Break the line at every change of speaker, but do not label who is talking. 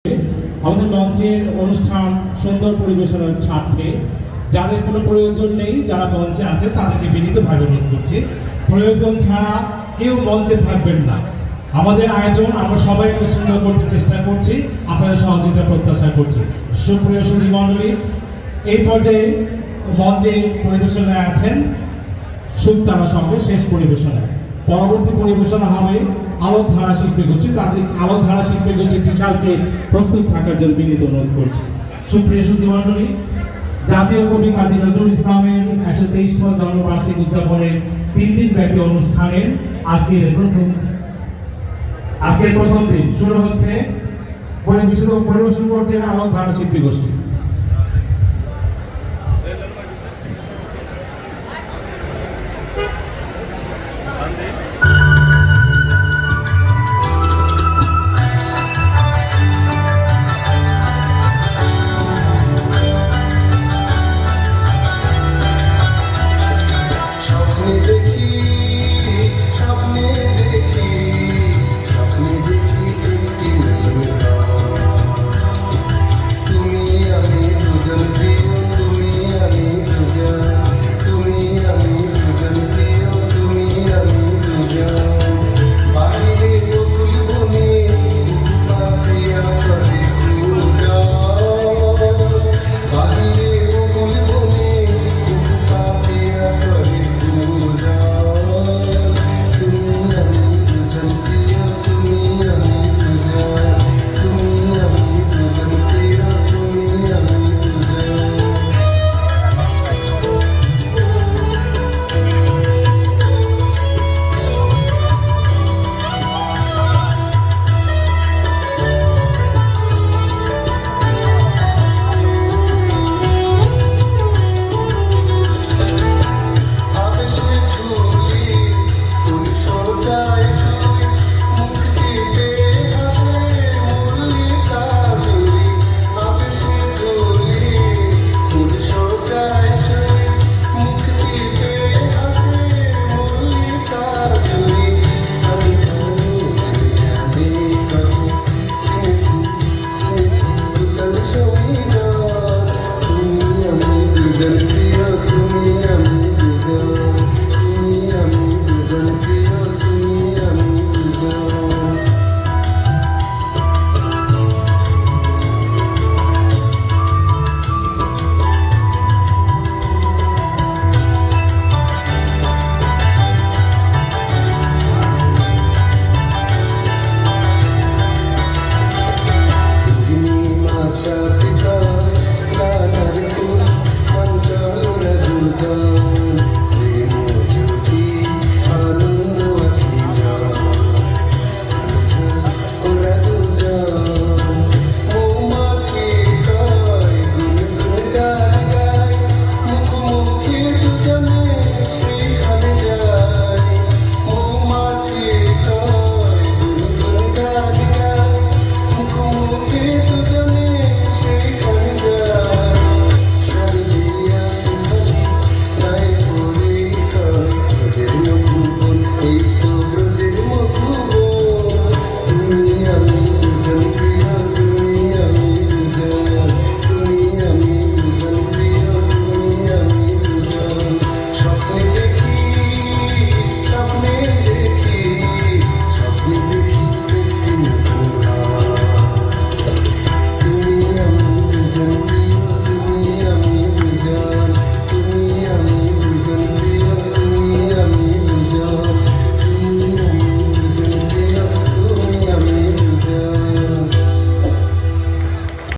আমাদের মঞ্চের অনুষ্ঠান সুন্দর পরিবেশনের স্বার্থে যাদের কোনো প্রয়োজন নেই, যারা মঞ্চে আছে তাদেরকে বিনীতভাবে অনুরোধ করছি, প্রয়োজন ছাড়া কেউ মঞ্চে থাকবেন না। আমাদের আয়োজন আমরা সবাই মিলে সুন্দর করতে চেষ্টা করছি, আপনাদের সহযোগিতা প্রত্যাশা করছি। সুপ্রিয় সুধী মণ্ডলী, এই পর্যায়ে মঞ্চে পরিবেশনায় আছেন সুক্তারা সঙ্গে শেষ পরিবেশনায়। পরবর্তী পরিবেশনা হবে আলোকধারা শিল্পী গোষ্ঠী। তাদের আলোকধারা শিল্পী গোষ্ঠীর টিচারকে প্রস্তুত থাকার জন্য বিনীত অনুরোধ করছি। সুপ্রিয় সুধী মণ্ডলী, জাতীয় কবি কাজী নজরুল ইসলামের 123তম জন্মবার্ষিকী উদযাপনের 3 দিন ব্যাপী অনুষ্ঠানের আজকের প্রথম দিন শুরু হচ্ছে। পরিবেশন করছেন আলোকধারা শিল্পী গোষ্ঠী।